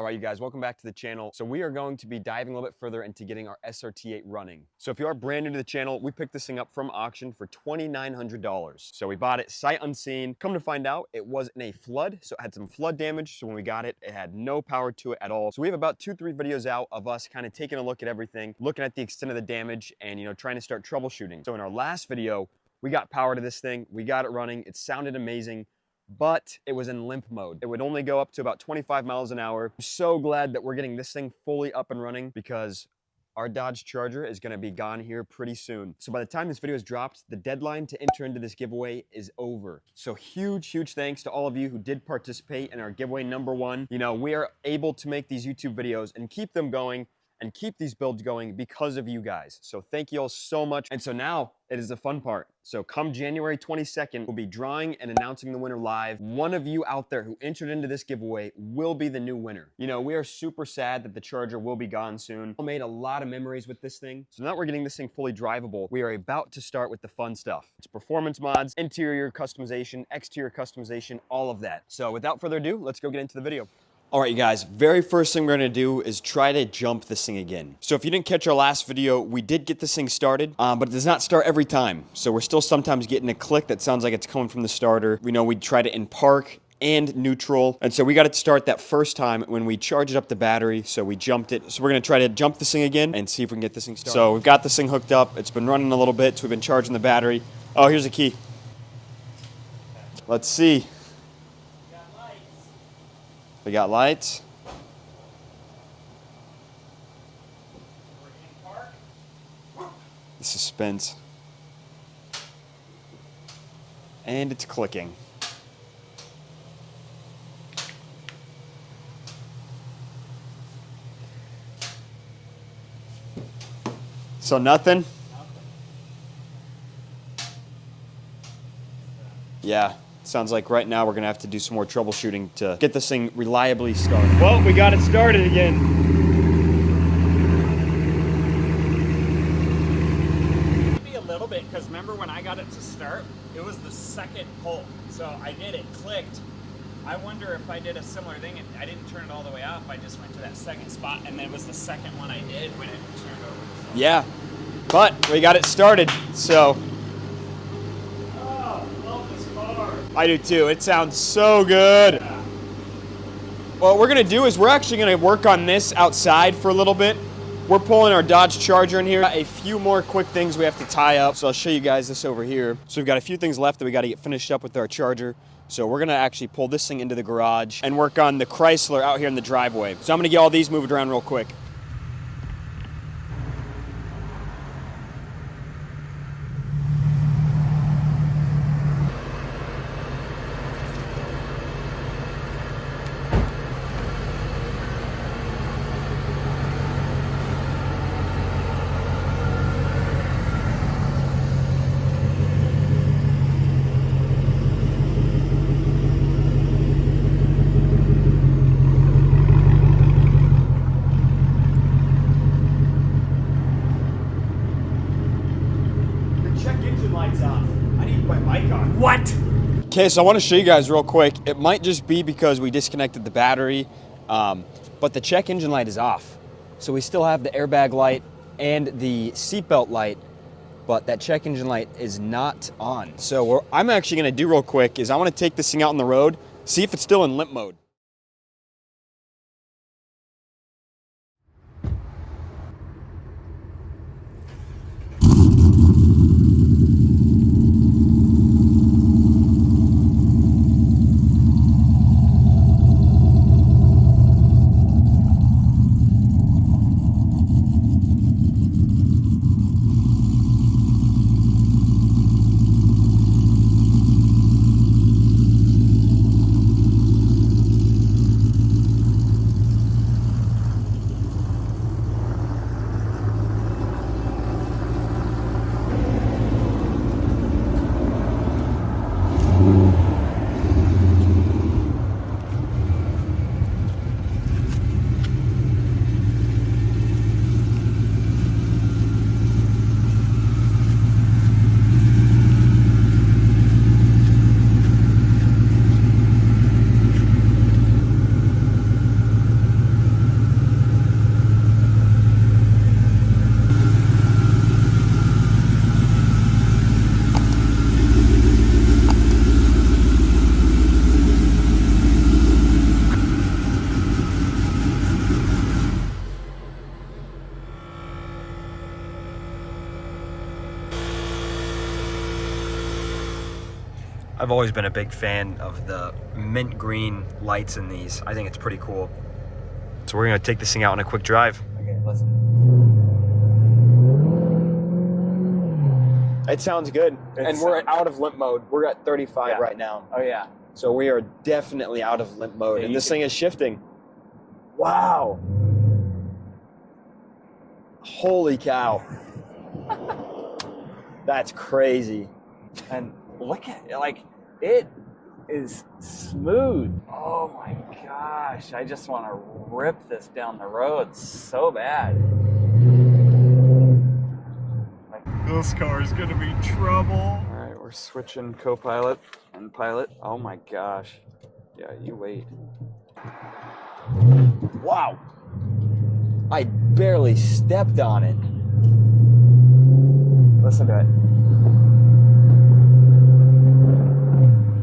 All right, you guys, welcome back to the channel. So we are going to be diving a little bit further into getting our SRT8 running. So if you are brand new to the channel, we picked this thing up from auction for $2,900. So we bought it sight unseen. Come to find out, it was in a flood, so it had some flood damage. So when we got it, it had no power to it at all. So we have about 2-3 videos out of us kind of taking a look at everything, looking at the extent of the damage, and trying to start troubleshooting. So in our last video, we got power to this thing. We got it running. It sounded amazing, but it was in limp mode. It would only go up to about 25 miles an hour. I'm so glad that we're getting this thing fully up and running because our Dodge Charger is gonna be gone here pretty soon. So by the time this video is dropped, the deadline to enter into this giveaway is over. So huge thanks to all of you who did participate in our giveaway #1. We are able to make these YouTube videos and keep them going and keep these builds going because of you guys. So thank you all so much. And so now it is the fun part. So come January 22nd, we'll be drawing and announcing the winner live. One of you out there who entered into this giveaway will be the new winner. We are super sad that the Charger will be gone soon. We made a lot of memories with this thing. So now that we're getting this thing fully drivable, we are about to start with the fun stuff. It's performance mods, interior customization, exterior customization, all of that. So without further ado, let's go get into the video. All right, you guys, very first thing we're gonna do is try to jump this thing again. So if you didn't catch our last video, we did get this thing started, but it does not start every time. So we're still sometimes getting a click that sounds like it's coming from the starter. We tried it in park and neutral. And so we got it to start that first time when we charged up the battery. So we jumped it. So we're gonna try to jump this thing again and see if we can get this thing started. So we've got this thing hooked up. It's been running a little bit, so we've been charging the battery. Oh, here's a key. Let's see. We got lights. The suspense. And it's clicking. So nothing? Yeah. Sounds like right now we're gonna have to do some more troubleshooting to get this thing reliably started. Well, we got it started again. Maybe a little bit, because remember when I got it to start, it was the second pull. So I did, it clicked. I wonder if I did a similar thing and I didn't turn it all the way off. I just went to that second spot and then it was the second one I did when it turned over. So. Yeah, but we got it started, so. I do too. It sounds so good. Yeah. What we're gonna do is we're actually gonna work on this outside for a little bit. We're pulling our Dodge Charger in here. A few more quick things we have to tie up. So I'll show you guys this over here. So we've got a few things left that we gotta get finished up with our Charger. So we're gonna actually pull this thing into the garage and work on the Chrysler out here in the driveway. So I'm gonna get all these moved around real quick. What? Okay, so I want to show you guys real quick. It might just be because we disconnected the battery, but the check engine light is off. So we still have the airbag light and the seatbelt light, but that check engine light is not on. So what I'm actually going to do real quick is I want to take this thing out on the road, see if it's still in limp mode. I've always been a big fan of the mint green lights in these. I think it's pretty cool. So we're gonna take this thing out on a quick drive. Okay, listen. It sounds good. And It's- we're out of limp mode. We're at 35 right now. Oh yeah. So we are definitely out of limp mode. Yeah, And you this can- thing is shifting. Wow. Holy cow. That's crazy. And look at it, like it is smooth. Oh my gosh, I just want to rip this down the road so bad. This car is gonna be trouble. All right, we're switching co-pilot and pilot. Oh my gosh. Yeah, you wait. Wow. I barely stepped on it. Listen to it.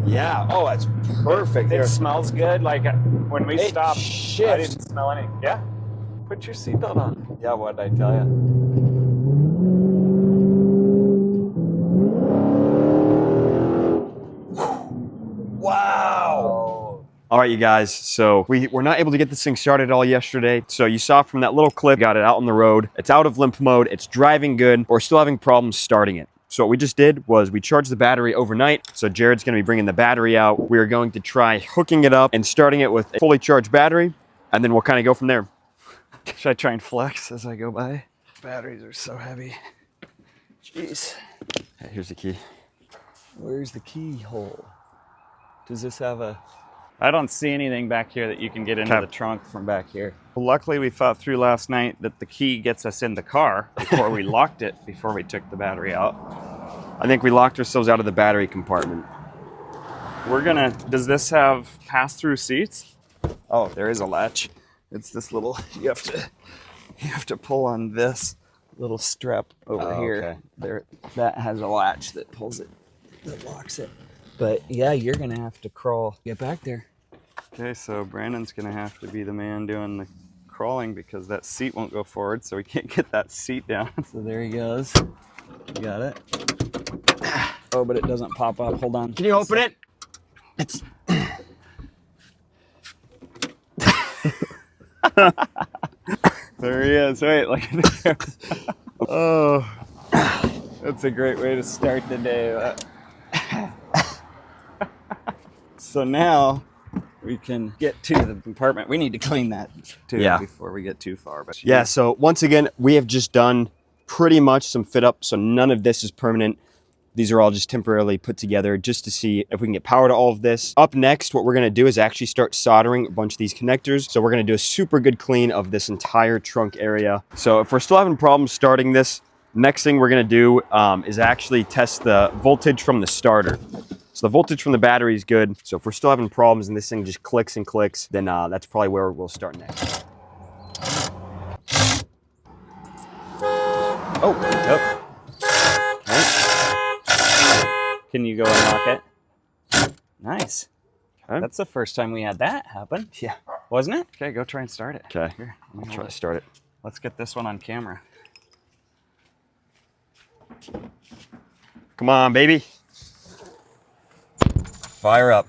Yeah. Oh, that's perfect. It smells good. Like when we It stopped, I shifts. didn't smell any. Yeah. Put your seatbelt on. Yeah, what did I tell you? Wow. All right, you guys. So we were not able to get this thing started all yesterday. So you saw from that little clip, got it out on the road. It's out of limp mode. It's driving good. But we're still having problems starting it. So what we just did was we charged the battery overnight. So Jared's going to be bringing the battery out. We are going to try hooking it up and starting it with a fully charged battery. And then we'll kind of go from there. Should I try and flex as I go by? Batteries are so heavy. Jeez. Okay, here's the key. Where's the keyhole? Does this have a... I don't see anything back here that you can get into the trunk from back here. Well, luckily, we thought through last night that the key gets us in the car before we locked it, before we took the battery out. I think we locked ourselves out of the battery compartment. We're gonna... Does this have pass-through seats? Oh, there is a latch. It's this little... You have to pull on this little strap over here. Okay. There, that has a latch that pulls it, that locks it. But yeah, you're gonna have to crawl. Get back there. Okay, so Brandon's gonna have to be the man doing the crawling because that seat won't go forward, so we can't get that seat down. So there he goes. You got it. Oh, but it doesn't pop up. Hold on. Can you open it? It's... There he is. Wait, look at there. Oh, that's a great way to start the day. So now we can get to the compartment. We need to clean that too before we get too far. But Yeah, so once again, we have just done pretty much some fit up, so none of this is permanent. These are all just temporarily put together just to see if we can get power to all of this. Up next, what we're gonna do is actually start soldering a bunch of these connectors. So we're gonna do a super good clean of this entire trunk area. So if we're still having problems starting this, next thing we're gonna do is actually test the voltage from the starter. So the voltage from the battery is good. So if we're still having problems and this thing just clicks and clicks, then that's probably where we'll start next. Oh, yep. Can you go unlock it? Nice. Okay. That's the first time we had that happen. Yeah. Wasn't it? Okay, go try and start it. Okay, Here, I'll try to start it. Let's get this one on camera. Come on, baby. Fire up.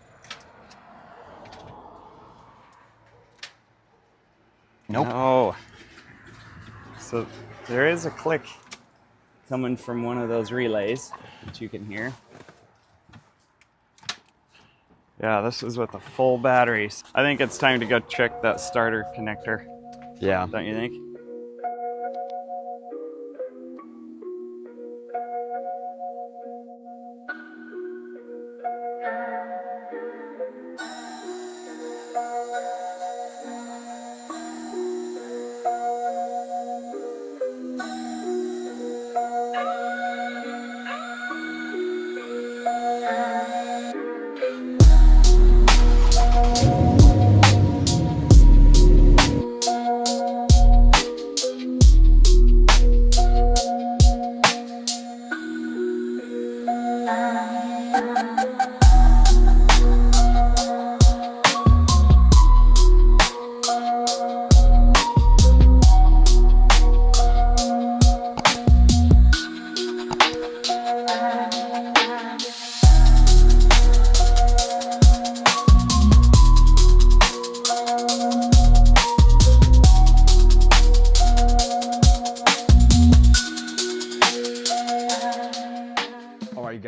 Nope. No. So there is a click coming from one of those relays that you can hear. Yeah, this is with the full batteries. I think it's time to go check that starter connector, Yeah. don't you think?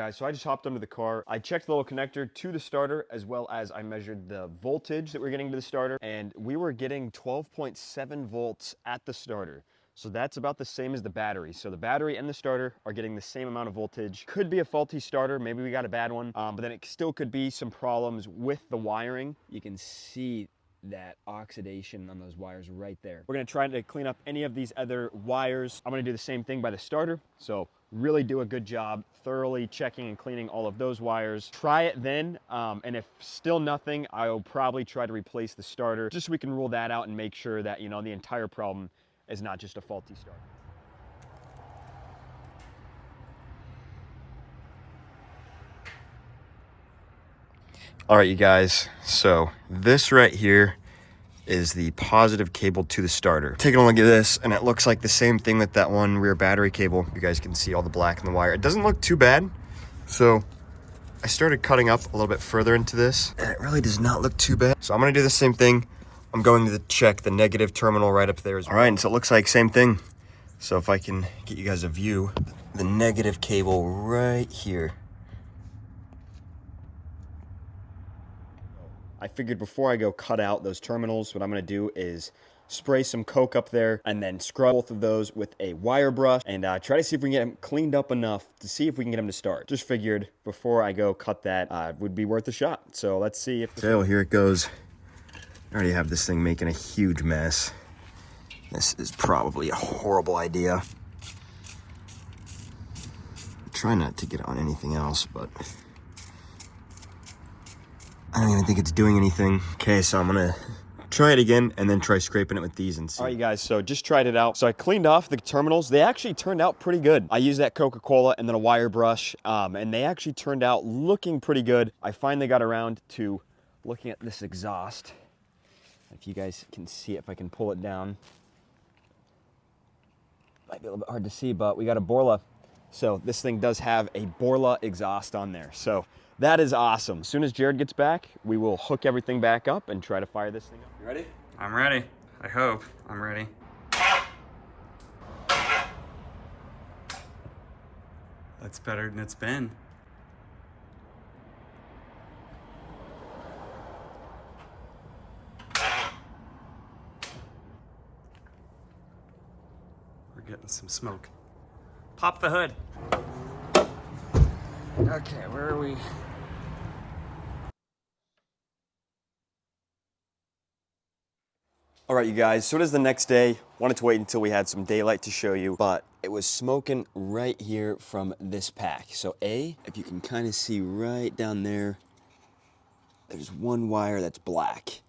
guys, so I just hopped under the car. I checked the little connector to the starter, as well as I measured the voltage that we're getting to the starter, and we were getting 12.7 volts at the starter. So that's about the same as the battery. So the battery and the starter are getting the same amount of voltage. Could be a faulty starter, maybe we got a bad one, but then it still could be some problems with the wiring. You can see that oxidation on those wires right there. We're gonna try to clean up any of these other wires. I'm gonna do the same thing by the starter. So really do a good job thoroughly checking and cleaning all of those wires. Try it then, and if still nothing, I'll probably try to replace the starter just so we can rule that out and make sure that, you know, the entire problem is not just a faulty starter. All right, you guys, so this right here is the positive cable to the starter. Taking a look at this, and it looks like the same thing with that one rear battery cable. You guys can see all the black in the wire. It doesn't look too bad. So I started cutting up a little bit further into this, and it really does not look too bad. So I'm gonna do the same thing. I'm going to check the negative terminal right up there as well. All right, and so it looks like same thing. So if I can get you guys a view, the negative cable right here. I figured before I go cut out those terminals, what I'm gonna do is spray some Coke up there and then scrub both of those with a wire brush and try to see if we can get them cleaned up enough to see if we can get them to start. Just figured before I go cut that would be worth a shot. So let's see if... So here it goes. I already have this thing making a huge mess. This is probably a horrible idea. Try not to get on anything else, but I don't even think it's doing anything. Okay, so I'm gonna try it again and then try scraping it with these and see. All right, you guys, so just tried it out. So I cleaned off the terminals. They actually turned out pretty good. I used that Coca-Cola and then a wire brush, and they actually turned out looking pretty good. I finally got around to looking at this exhaust. If you guys can see it, if I can pull it down. Might be a little bit hard to see, but we got a Borla. So this thing does have a Borla exhaust on there. So that is awesome. As soon as Jared gets back, we will hook everything back up and try to fire this thing up. You ready? I'm ready. I hope I'm ready. That's better than it's been. We're getting some smoke. Pop the hood. Okay, where are we? All right, you guys, so it is the next day. Wanted to wait until we had some daylight to show you, but it was smoking right here from this pack. So if you can kind of see right down there, there's one wire that's black.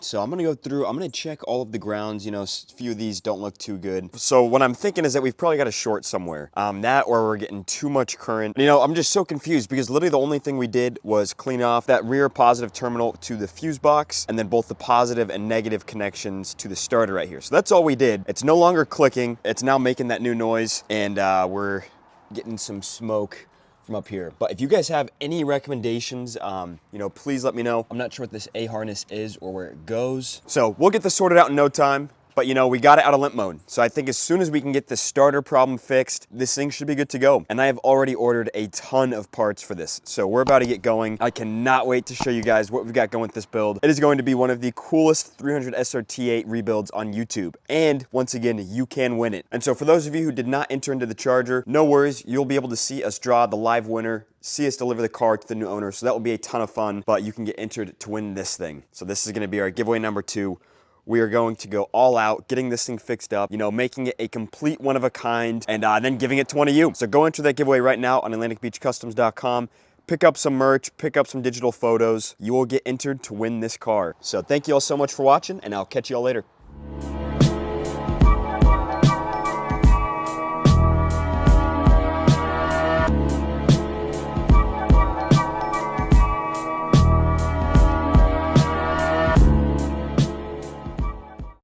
So I'm gonna go through, I'm gonna check all of the grounds, you know, a few of these don't look too good. So what I'm thinking is that we've probably got a short somewhere. That or we're getting too much current. You know, I'm just so confused because literally the only thing we did was clean off that rear positive terminal to the fuse box and then both the positive and negative connections to the starter right here. So that's all we did. It's no longer clicking. It's now making that new noise and we're getting some smoke from up here. But if you guys have any recommendations, you know, please let me know. I'm not sure what this A harness is or where it goes. So we'll get this sorted out in no time. But you know, we got it out of limp mode. So I think as soon as we can get the starter problem fixed, this thing should be good to go. And I have already ordered a ton of parts for this. So we're about to get going. I cannot wait to show you guys what we've got going with this build. It is going to be one of the coolest 300 SRT8 rebuilds on YouTube. And once again, you can win it. And so for those of you who did not enter into the Charger, no worries. You'll be able to see us draw the live winner, see us deliver the car to the new owner. So that will be a ton of fun, but you can get entered to win this thing. So this is gonna be our giveaway number 2. We are going to go all out, getting this thing fixed up, you know, making it a complete one of a kind, and then giving it to one of you. So go enter that giveaway right now on AtlanticBeachCustoms.com. Pick up some merch, pick up some digital photos. You will get entered to win this car. So thank you all so much for watching, and I'll catch you all later.